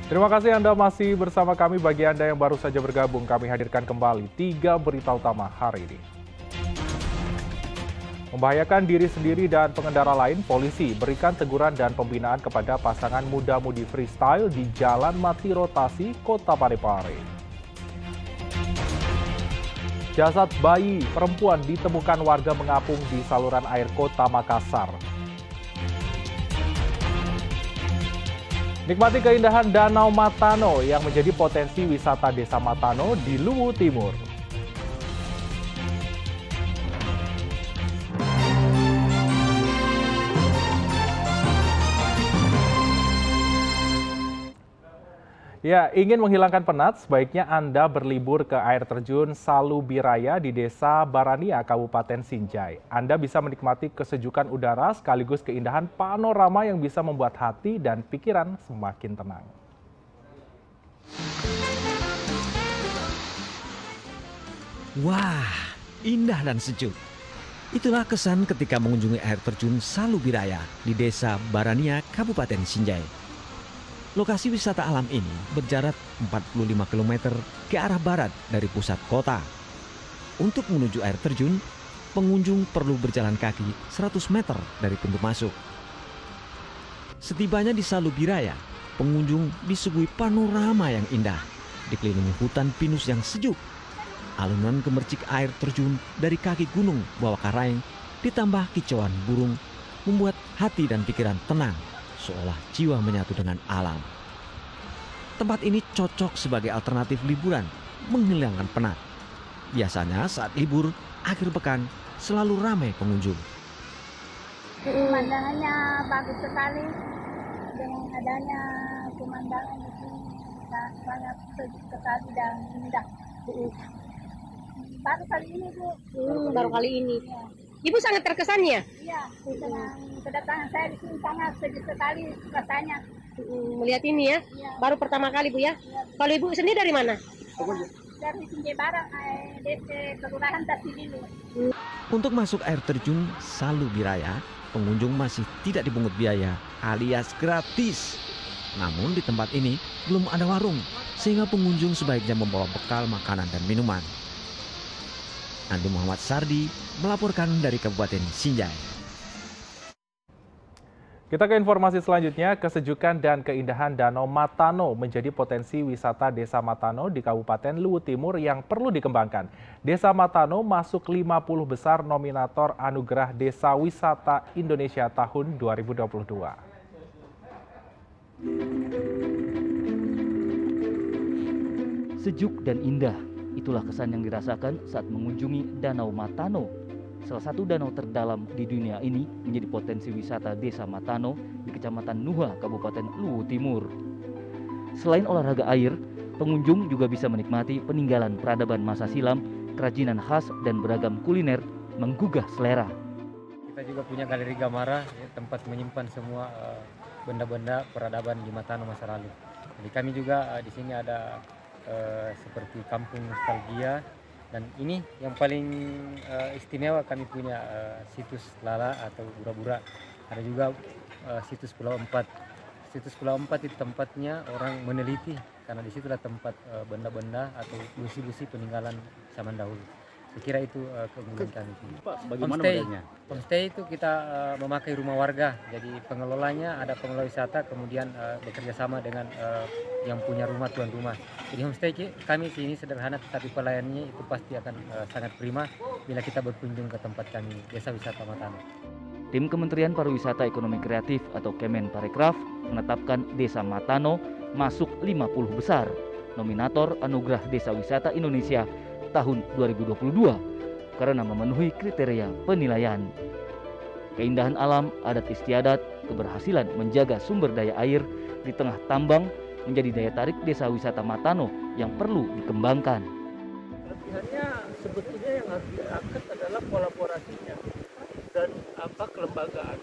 Terima kasih Anda masih bersama kami. Bagi Anda yang baru saja bergabung, kami hadirkan kembali 3 berita utama hari ini. Membahayakan diri sendiri dan pengendara lain, polisi berikan teguran dan pembinaan kepada pasangan muda-mudi freestyle di Jalan Mati Rotasi, Kota Parepare. Jasad bayi perempuan ditemukan warga mengapung di saluran air Kota Makassar. Nikmati keindahan Danau Matano yang menjadi potensi wisata Desa Matano di Luwu Timur. Ya, ingin menghilangkan penat, sebaiknya Anda berlibur ke air terjun Salubiraya di Desa Barania, Kabupaten Sinjai. Anda bisa menikmati kesejukan udara sekaligus keindahan panorama yang bisa membuat hati dan pikiran semakin tenang. Wah, indah dan sejuk. Itulah kesan ketika mengunjungi air terjun Salubiraya di Desa Barania, Kabupaten Sinjai. Lokasi wisata alam ini berjarak 45 km ke arah barat dari pusat kota. Untuk menuju air terjun, pengunjung perlu berjalan kaki 100 meter dari pintu masuk. Setibanya di Salubiraya, pengunjung disuguhi panorama yang indah, dikelilingi hutan pinus yang sejuk. Alunan gemercik air terjun dari kaki gunung Bawah Karaeng ditambah kicauan burung membuat hati dan pikiran tenang, seolah jiwa menyatu dengan alam. Tempat ini cocok sebagai alternatif liburan, menghilangkan penat. Biasanya saat libur, akhir pekan selalu ramai pengunjung. Pemandangannya bagus sekali dengan adanya pemandangan itu sangat sejuk sekali dan indah. Baru kali ini Bu. Baru kali ini. Ya. Ibu sangat terkesannya? Iya, dengan kedatangan saya di sini sangat sejuk sekali rasanya. Melihat ini ya, Iya. baru pertama kali Bu ya. Iya. Kalau Ibu sendiri dari mana? Dari Sinjai Barat, DC Kelurahan Tasibilu. Untuk masuk air terjun Salubiraya, pengunjung masih tidak dipungut biaya alias gratis. Namun di tempat ini belum ada warung, sehingga pengunjung sebaiknya membawa bekal makanan dan minuman. Andi Muhammad Sardi melaporkan dari Kabupaten Sinjai. Kita ke informasi selanjutnya, kesejukan dan keindahan Danau Matano menjadi potensi wisata Desa Matano di Kabupaten Luwu Timur yang perlu dikembangkan. Desa Matano masuk 50 besar nominator Anugerah Desa Wisata Indonesia tahun 2022. Sejuk dan indah, itulah kesan yang dirasakan saat mengunjungi Danau Matano. Salah satu danau terdalam di dunia ini menjadi potensi wisata Desa Matano di Kecamatan Nuha, Kabupaten Luwu Timur. Selain olahraga air, pengunjung juga bisa menikmati peninggalan peradaban masa silam, kerajinan khas, dan beragam kuliner menggugah selera. Kita juga punya galeri Gamara, tempat menyimpan semua benda-benda peradaban di Matano masa lalu. Jadi kami juga di sini ada seperti kampung nostalgia, dan ini yang paling istimewa, kami punya situs Lala atau Bura-Bura. Ada juga situs Pulau Empat. Situs Pulau Empat itu tempatnya orang meneliti, karena disitulah tempat benda-benda atau busi-busi peninggalan zaman dahulu. Saya kira itu keunggulan kami. Pak, bagaimana modelnya? Homestay itu kita memakai rumah warga, jadi pengelolanya ada pengelola wisata, kemudian bekerja sama dengan yang punya rumah, tuan rumah. Jadi homestay kami sini sederhana, tetapi pelayanannya itu pasti akan sangat prima bila kita berkunjung ke tempat kami, Desa Wisata Matano. Tim Kementerian Pariwisata Ekonomi Kreatif atau Kemenparekraf menetapkan Desa Matano masuk 50 besar nominator Anugerah Desa Wisata Indonesia tahun 2022 karena memenuhi kriteria penilaian. Keindahan alam, adat istiadat, keberhasilan menjaga sumber daya air di tengah tambang menjadi daya tarik Desa Wisata Matano yang perlu dikembangkan. Kelebihannya sebetulnya yang harus diangkat adalah kolaborasinya dan kelembagaan.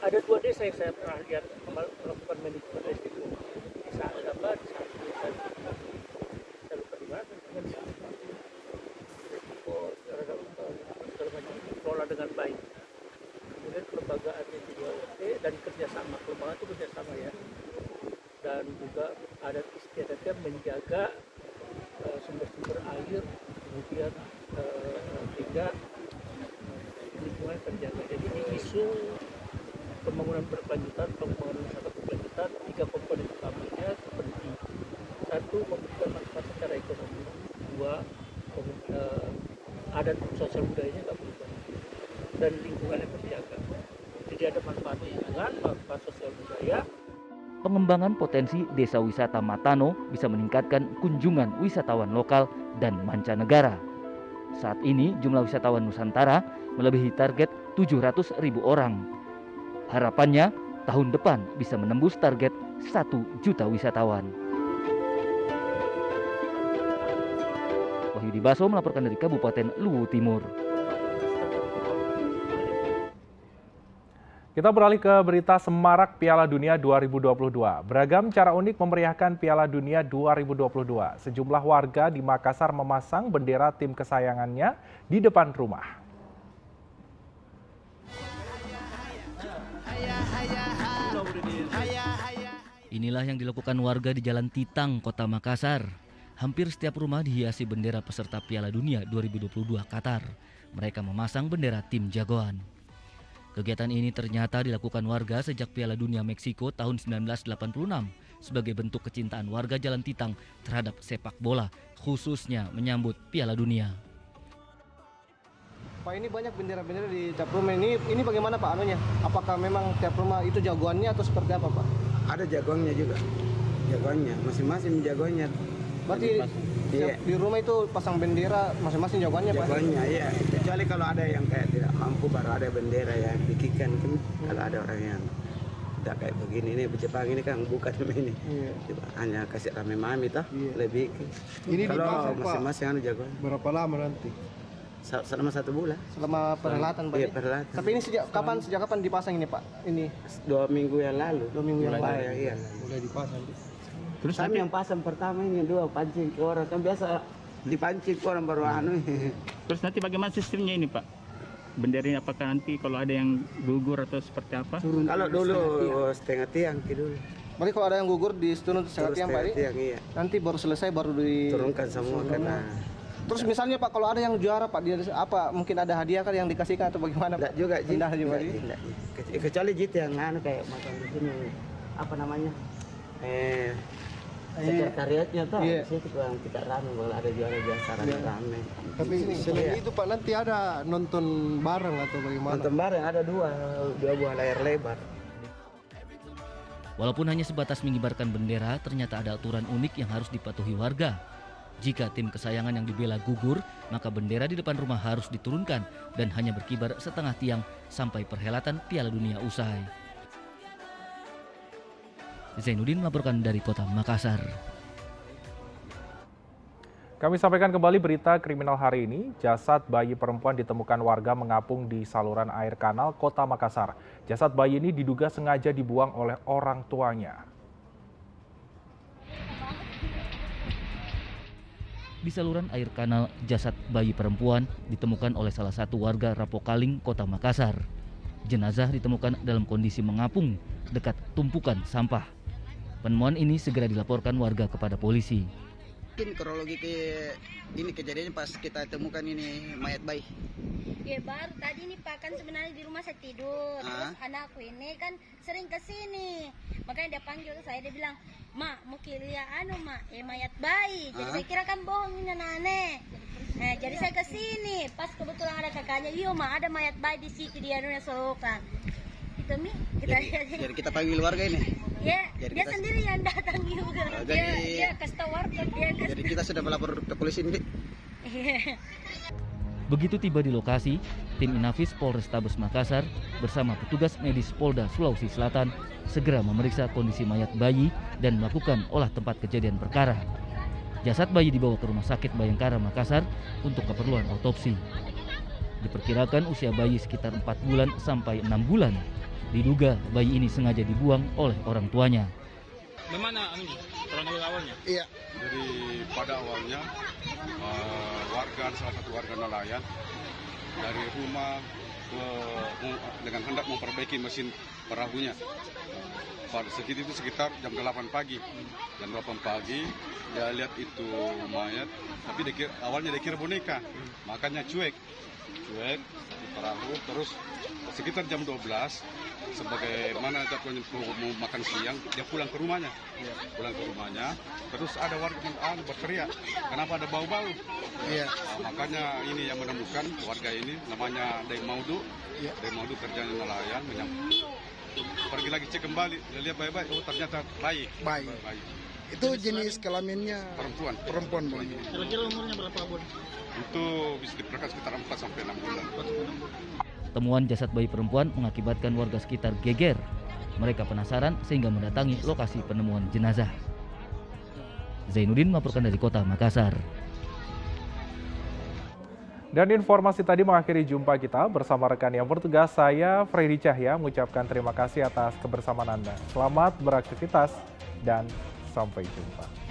Ada 2 desa yang saya pernah lihat melakukan manajemen resiko. Desa Agaba, desa dikelola dengan baik. Kemudian kelembagaannya juga dan kerjasama, kelembagaan itu kerjasama ya. dan juga adat istiadatnya menjaga sumber-sumber air, kemudian sehingga lingkungan terjaga. Jadi di isu pembangunan berkelanjutan, pembangunan wisata berkelanjutan, 3 komponen utamanya seperti 1, memberikan manfaat secara ekonomi, 2, adat sosial budayanya nggak berubah, dan lingkungannya terjaga. Jadi ada manfaat lingkungan, manfaat sosial budaya. Pengembangan potensi desa wisata Matano bisa meningkatkan kunjungan wisatawan lokal dan mancanegara. Saat ini jumlah wisatawan Nusantara melebihi target 700.000 orang. Harapannya tahun depan bisa menembus target 1 juta wisatawan. Wahyudi Baso melaporkan dari Kabupaten Luwu Timur. Kita beralih ke berita semarak Piala Dunia 2022. Beragam cara unik memeriahkan Piala Dunia 2022. Sejumlah warga di Makassar memasang bendera tim kesayangannya di depan rumah. Inilah yang dilakukan warga di Jalan Titang, Kota Makassar. Hampir setiap rumah dihiasi bendera peserta Piala Dunia 2022 Qatar. Mereka memasang bendera tim jagoan. Kegiatan ini ternyata dilakukan warga sejak Piala Dunia Meksiko tahun 1986 sebagai bentuk kecintaan warga Jalan Titang terhadap sepak bola, khususnya menyambut Piala Dunia. Pak, ini banyak bendera-bendera di tiap rumah. Ini bagaimana Pak anunya? Apakah memang tiap rumah itu jagoannya atau seperti apa Pak? Ada jagoannya juga, jagoannya masing-masing jagoannya. Berarti di rumah itu pasang bendera masing-masing jagoannya Pak? Jagoannya iya, kecuali kalau ada yang kayak tidak mampu baru ada bendera yang bikinkan kan. Kalau ada orang yang tidak kayak begini, ini Jepang ini kan bukan ini, hanya kasih rame mami toh, lebih. Ini kalau masing-masing ada jagoan. Berapa lama nanti? Selama 1 bulan. Selama perhelatan Pak? Iya, perhelatan. Tapi ini sejak kapan dipasang ini Pak? Ini 2 minggu yang lalu. 2 minggu yang lalu. Iya. Mulai dipasang. Terus kami yang pasang pertama ini 2 pancing ke orang, kan biasa dipancing ke orang baru anu. Terus nanti bagaimana sistemnya ini Pak? Benderanya apakah nanti kalau ada yang gugur atau seperti apa? Kalau dulu setengah tiang dulu. Berarti kalau ada yang gugur di setengah tiang Pak, iya. nanti baru selesai baru diturunkan semua karena. Terus misalnya Pak, kalau ada yang juara Pak, apa mungkin ada hadiah kan yang dikasihkan atau bagaimana Pak? Enggak juga, Enggak. Kecuali gitu yang anu kayak macam di sini apa namanya? Sekretariatnya tuh, di situ yang kita rame kalau ada juara biasa rame. Tapi selain itu Pak, nanti ada nonton bareng atau bagaimana? Nonton bareng ada 2 buah layar lebar. Walaupun hanya sebatas mengibarkan bendera, ternyata ada aturan unik yang harus dipatuhi warga. Jika tim kesayangan yang dibela gugur, maka bendera di depan rumah harus diturunkan dan hanya berkibar setengah tiang sampai perhelatan Piala Dunia usai. Zainuddin melaporkan dari Kota Makassar. Kami sampaikan kembali berita kriminal hari ini. Jasad bayi perempuan ditemukan warga mengapung di saluran air kanal Kota Makassar. Jasad bayi ini diduga sengaja dibuang oleh orang tuanya. Di saluran air kanal, jasad bayi perempuan ditemukan oleh salah satu warga Rapokaling, Kota Makassar. Jenazah ditemukan dalam kondisi mengapung dekat tumpukan sampah. Penemuan ini segera dilaporkan warga kepada polisi. Mungkin kronologi ini kejadiannya pas kita temukan ini mayat bayi. Ya baru tadi nih Pak, kan sebenarnya di rumah saya tidur, terus anakku ini kan sering kesini, makanya dia panggil saya, dia bilang, "Mak, mau lihat Mak, mayat bayi." Jadi saya kira kan bohong ini anak-anak. Nah, jadi saya kesini, pas kebetulan ada kakaknya, "Iya Mak, ada mayat bayi di situ di anunya selokan." Itu Mi, kita jadi kita panggil warga ini. Ya, dia sendiri yang datang juga. Dia kasih tahu warga. Jadi kita sudah melapor ke polisi ini. Begitu tiba di lokasi, tim Inafis Polrestabes Makassar bersama petugas medis Polda Sulawesi Selatan segera memeriksa kondisi mayat bayi dan melakukan olah tempat kejadian perkara. Jasad bayi dibawa ke Rumah Sakit Bayangkara Makassar untuk keperluan otopsi. Diperkirakan usia bayi sekitar 4 bulan sampai 6 bulan. Diduga bayi ini sengaja dibuang oleh orang tuanya. Bagaimana kronologi awalnya? Iya. Jadi pada awalnya salah satu warga nelayan dari rumah ke dengan hendak memperbaiki mesin perahunya. Pada segitu itu sekitar jam 8 pagi. Jam 8 pagi dia lihat itu mayat, tapi awalnya dia kira boneka, makanya cuek di perahu. Terus sekitar jam 12, sebagaimana jadwalnya mau makan siang, dia pulang ke rumahnya. Terus ada warga berteriak, kenapa ada bau-bau? Makanya ini yang menemukan warga ini, namanya Dai Maudu. Dai Maudu kerjanya nelayan, pergi lagi cek kembali, dia lihat baik-baik, oh ternyata bayi. Itu jenis kelaminnya perempuan. Kira-kira umurnya berapa, Bun? Itu bisa diperkirakan sekitar 4-6 bulan. Temuan jasad bayi perempuan mengakibatkan warga sekitar geger. Mereka penasaran sehingga mendatangi lokasi penemuan jenazah. Zainuddin melaporkan dari kota Makassar. Dan informasi tadi mengakhiri jumpa kita bersama rekan yang bertugas. Saya Freddy Cahya mengucapkan terima kasih atas kebersamaan Anda. Selamat beraktivitas dan sampai jumpa.